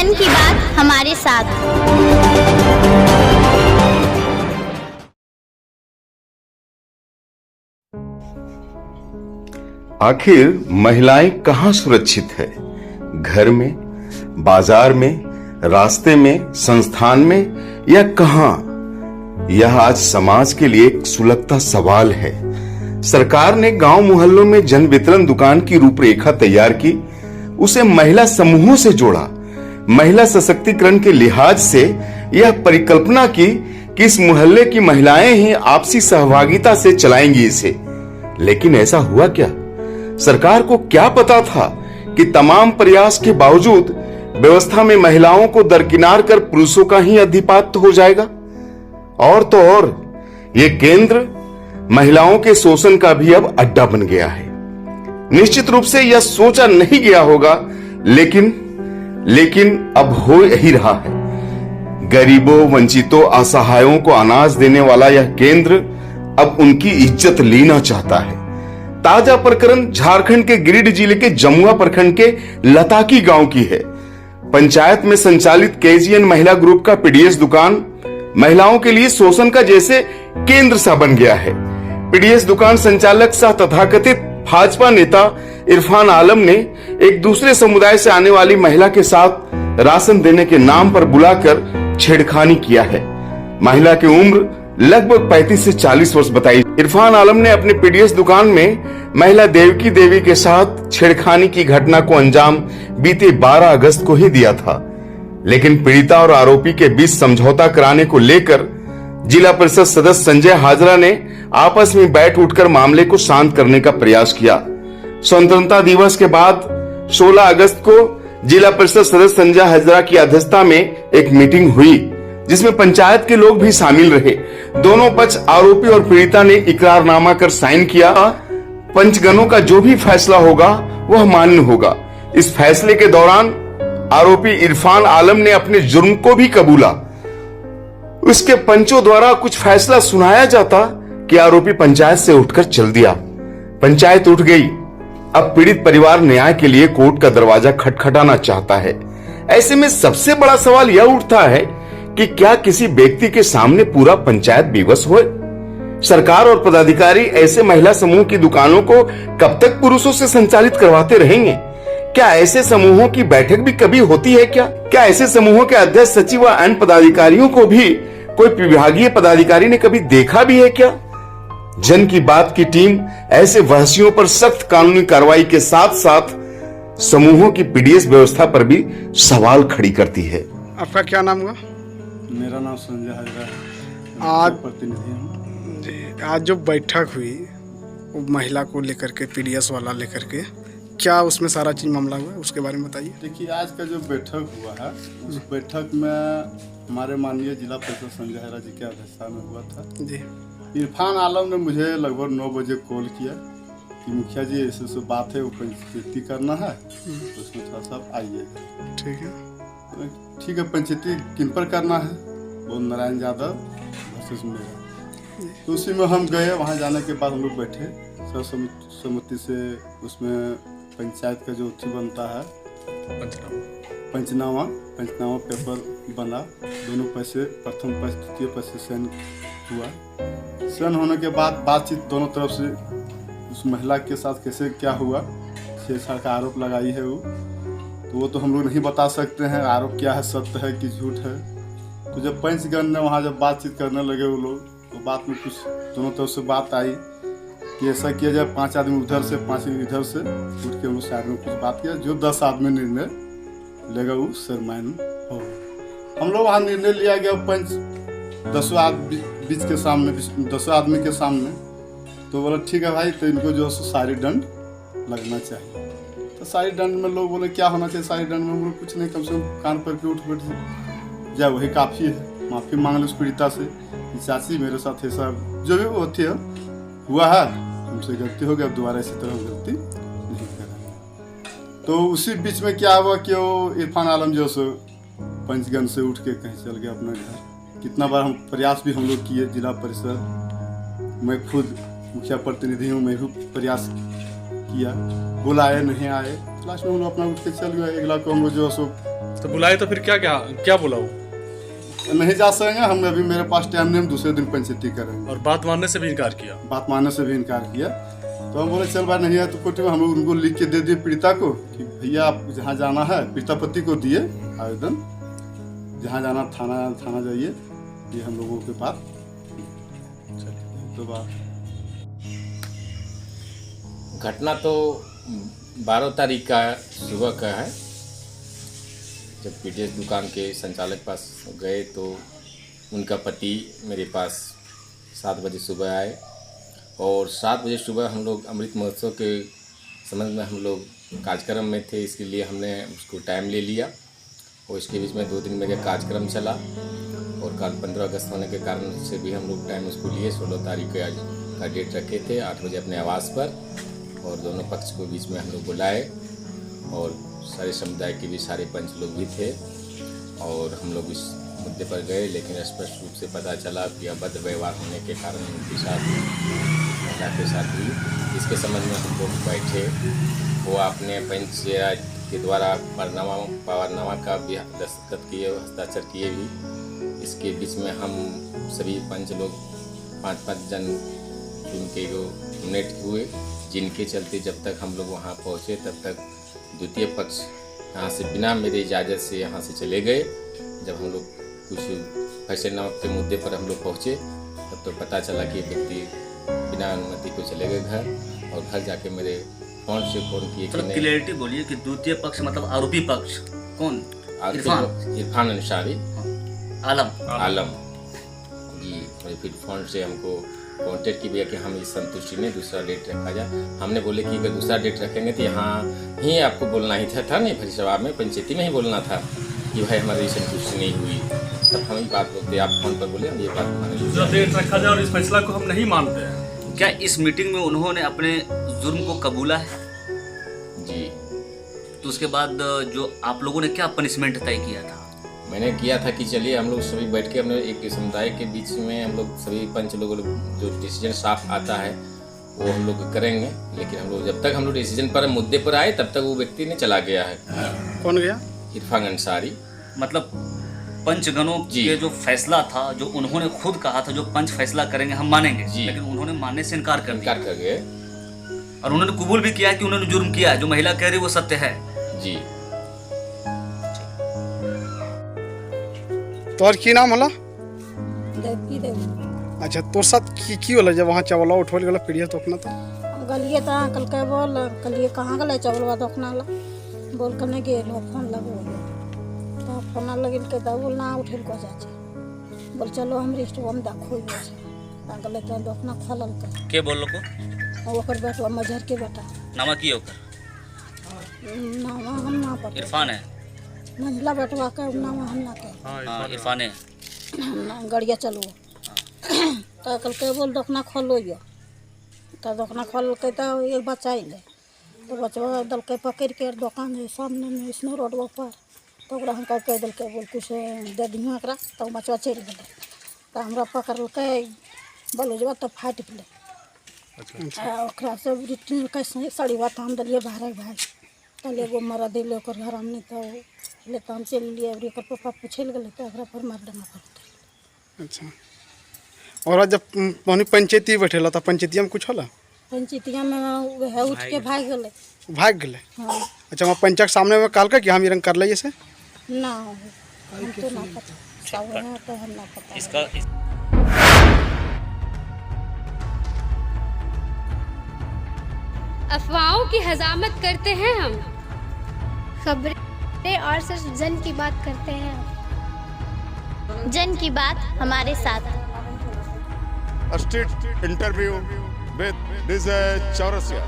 जन की बात हमारे साथ। आखिर महिलाएं कहाँ सुरक्षित है? घर में, बाजार में, रास्ते में, संस्थान में या कहाँ? यह आज समाज के लिए एक सुलगता सवाल है। सरकार ने गांव मोहल्लों में जन वितरण दुकान की रूपरेखा तैयार की, उसे महिला समूहों से जोड़ा। महिला सशक्तिकरण के लिहाज से यह परिकल्पना की कि इस मोहल्ले की महिलाएं ही आपसी सहभागिता से चलाएंगी इसे। लेकिन ऐसा हुआ क्या? सरकार को क्या पता था कि तमाम प्रयास के बावजूद व्यवस्था में महिलाओं को दरकिनार कर पुरुषों का ही अधिपत्य हो जाएगा? और तो और ये केंद्र महिलाओं के शोषण का भी अब अड्डा बन गया है। निश्चित रूप से यह सोचा नहीं गया होगा, लेकिन अब हो ही रहा है। गरीबों, वंचितों, असहायों को अनाज देने वाला यह केंद्र अब उनकी इज्जत लेना चाहता है। ताजा प्रकरण झारखंड के गिरिडीह जिले के जमुआ प्रखंड के लताकी गांव की है। पंचायत में संचालित केजीएन महिला ग्रुप का पीडीएस दुकान महिलाओं के लिए शोषण का जैसे केंद्र सा बन गया है। पीडीएस दुकान संचालक सह तथाकथित भाजपा नेता इरफान आलम ने एक दूसरे समुदाय से आने वाली महिला के साथ राशन देने के नाम पर बुलाकर छेड़खानी किया है। महिला की उम्र लगभग 35 से 40 वर्ष बताई। इरफान आलम ने अपने पीडीएस दुकान में महिला देवकी देवी के साथ छेड़खानी की घटना को अंजाम बीते 12 अगस्त को ही दिया था। लेकिन पीड़िता और आरोपी के बीच समझौता कराने को लेकर जिला परिषद सदस्य संजय हाजरा ने आपस में बैठ उठकर मामले को शांत करने का प्रयास किया। स्वतंत्रता दिवस के बाद 16 अगस्त को जिला परिषद सदस्य संजय हाजरा की अध्यक्षता में एक मीटिंग हुई, जिसमें पंचायत के लोग भी शामिल रहे। दोनों पक्ष, आरोपी और पीड़िता ने इकरारनामा कर साइन किया। पंचगणों का जो भी फैसला होगा वह मान्य होगा। इस फैसले के दौरान आरोपी इरफान आलम ने अपने जुर्म को भी कबूला। उसके पंचों द्वारा कुछ फैसला सुनाया जाता कि आरोपी पंचायत से उठकर चल दिया। पंचायत उठ गई। अब पीड़ित परिवार न्याय के लिए कोर्ट का दरवाजा खटखटाना चाहता है। ऐसे में सबसे बड़ा सवाल यह उठता है कि क्या किसी व्यक्ति के सामने पूरा पंचायत विवश हो? सरकार और पदाधिकारी ऐसे महिला समूह की दुकानों को कब तक पुरुषों से संचालित करवाते रहेंगे? क्या ऐसे समूहों की बैठक भी कभी होती है क्या ऐसे समूहों के अध्यक्ष, सचिव व अन्य पदाधिकारियों को भी कोई विभागीय पदाधिकारी ने कभी देखा भी है क्या? जन की बात की टीम ऐसे वहशियों पर सख्त कानूनी कार्रवाई के साथ साथ समूहों की पीडीएस व्यवस्था पर भी सवाल खड़ी करती है। आपका क्या नाम हुआ? मेरा नाम संजय हाजरा है। आज प्रतिनिधि हूँ। आज जो बैठक हुई वो महिला को लेकर के, पीडीएस वाला लेकर के, क्या उसमें सारा चीज मामला हुआ, उसके बारे में बताइए। देखिए, आज का जो बैठक हुआ है, उस बैठक में हमारे माननीय जिला परिषद संजय हाजरा जी के अध्यक्षता में हुआ था जी। इरफान आलम ने मुझे लगभग 9 बजे कॉल किया कि मुखिया जी ऐसे बात है, वो पंचायती करना है, तो उसमें थोड़ा सा आइएगा। ठीक है, पंचायती किन पर करना है? वो नारायण यादव वर्सेस मेरा। तो उसी में हम गए। वहाँ जाने के बाद हम लोग बैठे सर्वसम्मति से। उसमें पंचायत का जो बनता है पंचनामा पेपर बना। दोनों पैसे, प्रथम पक्ष, द्वितीय पक्ष से साइन हुआ। साइन होने के बाद बातचीत दोनों तरफ से, उस महिला के साथ कैसे क्या हुआ, छेड़छाड़ का आरोप लगाई है वो तो हम लोग नहीं बता सकते हैं आरोप क्या है, सत्य है कि झूठ है। तो जब पंचगण ने वहाँ जब बातचीत करने लगे वो लोग, तो बात में कुछ दोनों तरफ से बात आई कि ऐसा किया जाए, 5 आदमी उधर से 5 इधर से उठ के उन साइड में कुछ बात किया, जो 10 आदमी निर्णय लेगा वो सरमाइन हो। हम लोग वहाँ निर्णय लिया गया पंच 10 आदमी बीच के सामने, 10 आदमी के सामने। तो बोला ठीक है भाई, तो इनको जो है सारी दंड लगना चाहिए। तो सारी दंड में लोग बोले क्या होना चाहिए सारी दंड में? हम लोग कुछ नहीं, कम से कम कान पर के उठ बैठ जाए वही काफ़ी है। माफ़ी मांग लो उस पीड़िता से, चाची मेरे साथ ऐसा जो भी वो थी हुआ है, हमसे गलती हो गई, अब दोबारा इसी तरह गलती नहीं करेंगे। तो उसी बीच में क्या हुआ कि वो इरफान आलम जो सो पंचगन से उठ के कहीं चल गया अपना घर। कितना बार हम प्रयास भी हम लोग किए, जिला परिषद, मैं खुद मुखिया प्रतिनिधि हूँ, मैं भी प्रयास किया, बुलाए नहीं आए। लास्ट में हम लोग अपना उठ के चल गए। अगला को हम लोग जो सो तो बुलाए तो फिर क्या क्या क्या बोला वो? नहीं जा सकेंगे हम, अभी मेरे पास टाइम नहीं, हम दूसरे दिन पंचायती करेंगे। और बात मानने से भी इनकार किया? बात मानने से भी इनकार किया। तो हम बोले चल भाई नहीं है तो कोर्ट में हम लोग उनको लिख के दे दिए पीड़िता को कि भैया आप जहाँ जाना है, पीड़िता पति को दिए आवेदन, जहाँ जाना थाना जाइए, ये हम लोगों के पास। तो बात घटना तो 12 तारीख का सुबह का है, जब पीडीएस दुकान के संचालक पास गए तो उनका पति मेरे पास 7 बजे सुबह आए और 7 बजे सुबह हम लोग अमृत महोत्सव के संबंध में हम लोग कार्यक्रम में थे, इसके लिए हमने उसको टाइम ले लिया और इसके बीच में 2 दिन मेरा कार्यक्रम चला और कल 15 अगस्त होने के कारण से भी हम लोग टाइम उसको लिए। 16 तारीख का डेट रखे थे 8 बजे अपने आवास पर और दोनों पक्ष को बीच में हम लोग बुलाए और सारे समुदाय के भी सारे पंच लोग भी थे और हम लोग इस मुद्दे पर गए, लेकिन स्पष्ट रूप से पता चला कि अभद्र व्यवहार होने के कारण उनके साथ महिला के साथ भी इसके संबंध में हम लोग बैठे। वो आपने पंचायत के द्वारा पावरनामा का भी दस्तखत किए, हस्ताक्षर किए भी। इसके बीच में हम सभी पंच लोग 5-5 जन उनके जो नेट हुए, जिनके चलते जब तक हम लोग वहाँ पहुँचे तब तक द्वितीय पक्ष यहाँ से बिना मेरे इजाज़त से यहाँ से चले गए। जब हम लोग कुछ फैसले के मुद्दे पर हम लोग पहुँचे तब तो पता चला कि व्यक्ति बिना अनुमति को चले गए घर, और घर जाके मेरे फ़ोन से फ़ोन किए कि नहीं। क्लियरिटी बोलिए कि द्वितीय पक्ष मतलब आरोपी पक्ष कौन? इरफान अंसारी, आलम जी। फिर फ़ोन से हमको कॉन्टेक्ट की भैया कि हम इस संतुष्टि में दूसरा डेट रखा जाए। हमने बोले कि अगर दूसरा डेट रखेंगे तो यहाँ ही आपको बोलना ही था नहीं भरी सभा में, पंचायती में ही बोलना था कि भाई हमारी संतुष्टि नहीं हुई। तब हम ही बात बोलते, आप फोन पर बोले हम ये बात मान लीजिए दूसरा डेट रखा जाए और इस फैसला को हम नहीं मानते हैं। क्या इस मीटिंग में उन्होंने अपने जुर्म को कबूला है? जी। तो उसके बाद जो आप लोगों ने क्या पनिशमेंट तय किया था? मैंने किया था कि चलिए हम लोग सभी बैठ के हमने एक समुदाय के बीच में हम लोग सभी पंच लोग जो डिसीजन साफ आता है वो हम लोग करेंगे, लेकिन हम लोग जब तक हम लोग डिसीजन पर मुद्दे पर आए तब तक वो व्यक्ति ने चला गया है। कौन गया? इरफान अंसारी। मतलब पंचगणों के जो फैसला था, जो उन्होंने खुद कहा था जो पंच फैसला करेंगे हम मानेंगे, लेकिन उन्होंने मानने से इनकार कर गए और उन्होंने कबूल भी किया कि उन्होंने जुर्म किया है। जो महिला कह रही वो सत्य है जी। तोर की नाम होला? देवकी देवी। अच्छा, तोर साथ की होला जब वहाँ चावला उठवल गेला पीड़िया तो अपना तो गलिए तो कल के बोल कलिए कहाँ गए चावलवा दोकना ला बोल कर नहीं गेल फोन लगो तो फोन लगिल के तो बोल ना उठल को जा बोल चलो हम रिस्ट हम देखो गले तो दोकना खोलल के बोल को ओकर बेटा मजहर के बेटा नामा की ओकर नामा हम ना पता। इरफान है मंझला बेटवा का नामा हम ना के। हां इरफान है गड़िया चलो तो कल के बोल दोकना खोलो यो तो दोकना खोल के तो एक बच्चा आइले तो बच्चा दल के पकड़ के दुकान है सामने में इसने रोड पर तो हम कह दल के बोल कुछ दे दियो एकरा तो बच्चा चल गए तो हमरा पकड़ के बलुजवा तो फाट गए। ओकरा से रिटर्न कैसे साड़ी बात हम दलिए बाहर भाई कल एगो मरा दिले ओकर घर हमने तो ले तो हम चल लिए और एकर पापा पूछल गए तो ओकरा पर मार देना पड़ता। अच्छा, और जब पौनी पंचायती बैठेला तो पंचायतिया में कुछ होला? पंचायतिया में वह उठ के भाग गए। हाँ। अच्छा, वहाँ पंचायत सामने में काल का कि हम रंग कर ले जैसे ना हम तो ना पता सब है तो हम ना पता इसका अफवाहों की हजामत करते हैं हम, खबरें और सिर्फ जन की बात करते हैं। जन की बात हमारे साथ। Street interview with Vijay Chaurasia.